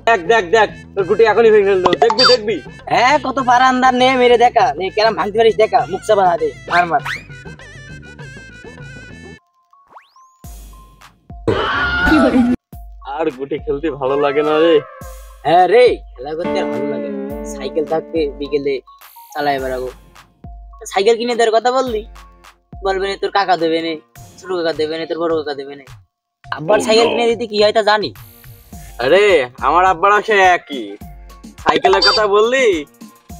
দেখ দেখ দেখ তোর গুটি এখনই ভেঙে ফেললো, দেখবি দেখবি। হ্যাঁ কত পারা আন্দার নে মেরে দেখা নে কেরাম ভাঙতে পারিস দেখা মুখ চাপা না দে আর মার। আর গুটি খেলতে ভালো লাগে না রে। হ্যাঁ রে খেলা করতে আর ভালো লাগে, সাইকেল থাকতে বিকেলে চালাই বেড়াবো। সাইকেল কিনে দেওয়ার কথা বললি, বলবে না তোর কাকা দেবে না, ছোট কাকা দেবে না, তোর বড় কাকা দেবে না। আব্বার সাইকেল কিনে দিতে কি হয় তা জানি। আরে আমার আব্বারও সে একই, সাইকেলের কথা বললি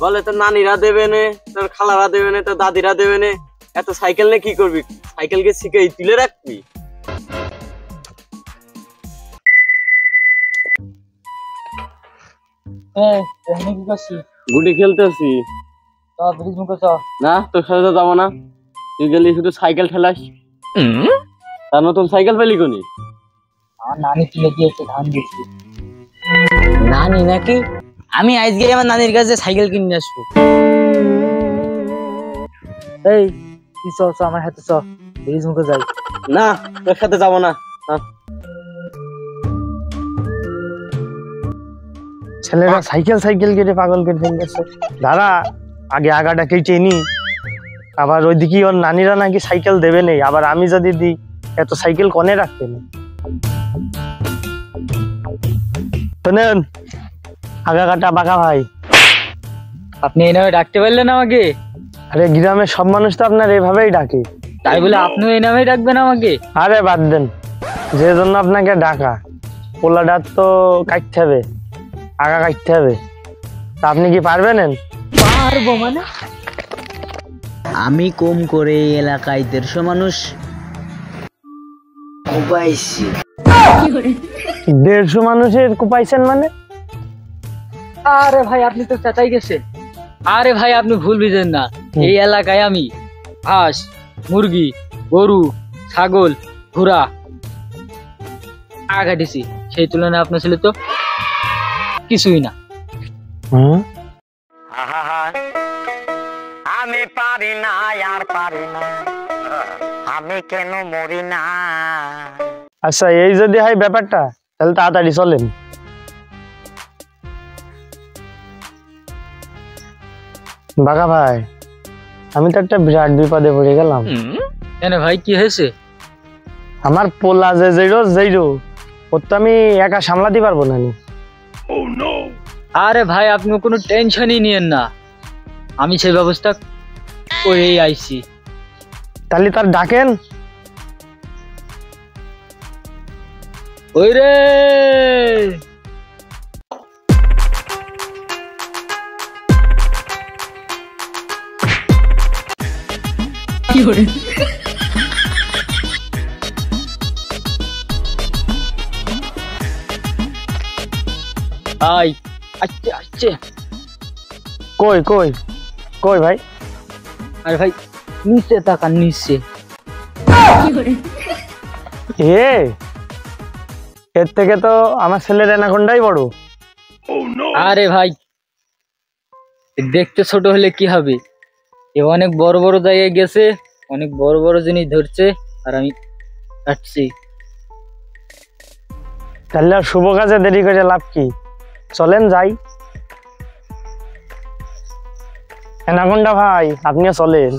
বলে তোর নানিরা দেবে না, তোর খালারা দেবে না, তোর দাদিরা দেবে না। এত সাইকেল নিয়ে কি করবি? সাইকেলকে শিখে তুলে রাখবি। গুটি খেলতেছি না, তোর সাথে যাবো না। তুই গেলি শুধু সাইকেল ঠেলাস, তার নতুন সাইকেল পেলি কোনি? নানি কিনে দিয়েছে ধান দিচ্ছি। নানি নাকি? আমি আজকে আমার নানির কাছে সাইকেল কিনে আসবো। এই তুই চ আমার হাতে চ, ব্রিজ মুখে যাই। না তোর সাথে যাবো না। ছেলেরা সাইকেল সাইকেল কেটে পাগল কেটে ফেলতেছে। দাঁড়া আগে আগাটা কেটে নি, আবার ওইদিকে ওর নানিরা নাকি সাইকেল দেবে নেই, আবার আমি যদি দিই এত সাইকেল কনে রাখতে নেই। শোনেন আগা কাটা বাঁকা ভাই, আপনি এই নামে ডাকতে পারলেন আমাকে? আরে গ্রামের সব মানুষ তো আপনার এভাবেই ডাকে, তাই বলে আপনিও এই নামেই ডাকবেন আমাকে? আরে বাদ দেন, যে জন্য আপনাকে ডাকা পোলাডার তো কাটতে হবে, আগা কাটতে হবে। তা আপনি কি পারবেন? পারবো মানে? আমি কম করে এই এলাকায় 150 মানুষ কোপাইছি। 150 মানুষের কোপাইছেন মানে? আরে ভাই আপনি তো চেঁচাই গেছেন। আরে ভাই আপনি ভুল বুঝেন না, এই এলাকায় আমি হাঁস, মুরগি, গরু, ছাগল, ঘোড়া আগাটিছি, সেই তুলনায় আপনার ছেলে তো কিছুই না। আমি পারি না আর পারি না, আমি কেন মরি না। আচ্ছা এই যদি হয় ব্যাপারটা, তাহলে তাড়াতাড়ি চলেন। বাঘা ভাই আমি তো একটা বিরাট বিপদে পড়ে গেলাম। কেন ভাই কি হয়েছে? আমার পোলা যে যেইরো ওর তো আমি একা সামলাতে পারবো না। আরে ভাই আপনি কোনো টেনশনই নিয়েন না, আমি সেই ব্যবস্থা করেই আইছি। তাহলে তার ডাকেন। ওই রে কি করে আই আচ্ছা আচ্ছা। কই কই কই ভাই? আরে ভাই নিচে তাকান নিচে। এর থেকে তো আমার ছেলের অ্যানাকোন্ডাই বড়। আরে ভাই দেখতে ছোট হলে কি হবে, এ অনেক বড় বড় জায়গায় গেছে, অনেক বড় বড় জিনিস ধরছে, আর আমি কাটছি। তাহলে আর শুভ কাজে দেরি করে লাভ কি? চলেন যাই। অ্যানাকোন্ডা ভাই আপনিও চলেন।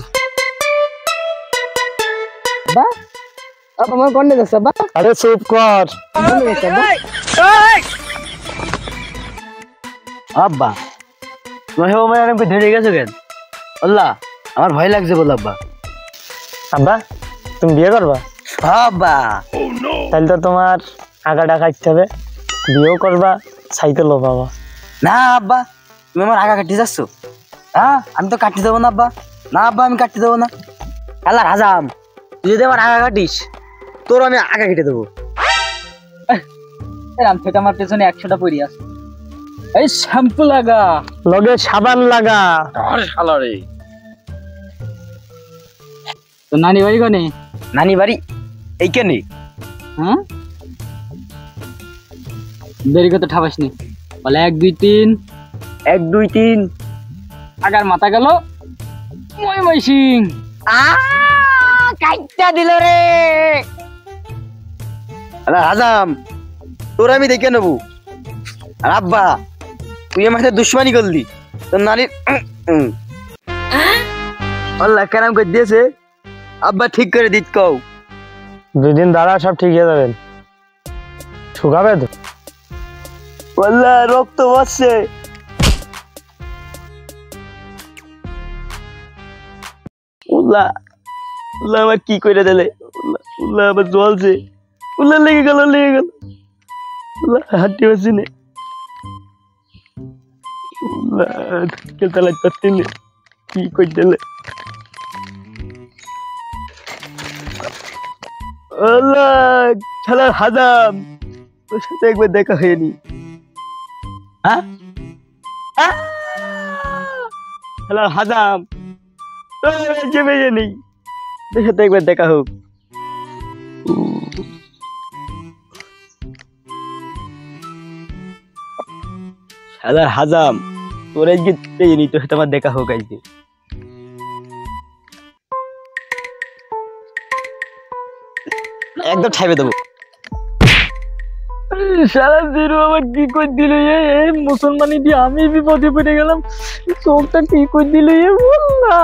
আমার কন্যা গেছে বা? আরে চুপ কর। আব্বা তুমি ধরে গেছো কেন? আল্লাহ আমার ভয় লাগছে বল আব্বা। আব্বা তুমি বিয়ে করবা? আব্বা তাহলে তো তোমার আগাটা কাটতে হবে, বিয়েও করবা সাইকেলও পাবা। না আব্বা তুমি আমার আগা কাটি যাচ্ছ। হ্যাঁ আমি তো কাটি দেবো না আব্বা। না আব্বা আমি কাটতে দেবো না। আল্লাহ হাজাম তুই যদি আমার আগা কাটিস তোর আমি আগা কেটে দেবো। রাম থেকে আমার পেছনে 100টা পড়ি আছে। এই শ্যাম্পু লাগা, লগে সাবান লাগা। শালারে তো নানি বাড়ি কোনে? নানি বাড়ি এইখানে। হ্যাঁ দেরি করতে ঠাপাস নি, বলে 1 2 3 1 2 3 আগার মাথা গেল মই সিং। কাইটা দিল রে। আরে হাজাম তোর আমি দেখে নেবো। আর আব্বা তুই আমার সাথে দুশ্মনী করলি তোর নানির আল্লাহ কেরাম করে দিয়েছে আব্বা ঠিক করে দিত কও 2 দিন দাঁড়া সব ঠিক হয়ে যাবেন শুকাবে তো আল্লাহ রক্ত বসছে উল্লাহ উল্লাহ আমার কি করে দিলে উল্লাহ আবার জ্বলছে উল্লাহ লেগে গেল উল্লাহ হাঁটতে পারছি না উল্লাহ চালাতে পারছি না কি করে দিলে আল্লাহ খেলার হাজাম তোর সাথে একবার দেখা হয়নি হ্যাঁ খেলার হাজাম চেপে নেই তোর সাথে একবার দেখা হোক খেলার হাজাম তোর আজকে পেয়ে নি তোর সাথে আমার দেখা হোক আজকে একদম ছাইবে দেবো সারা জিরো আবার কি করে দিল মুসলমানি দিয়ে আমি বিপদে পড়ে গেলাম চোখটা কি করে দিল বল না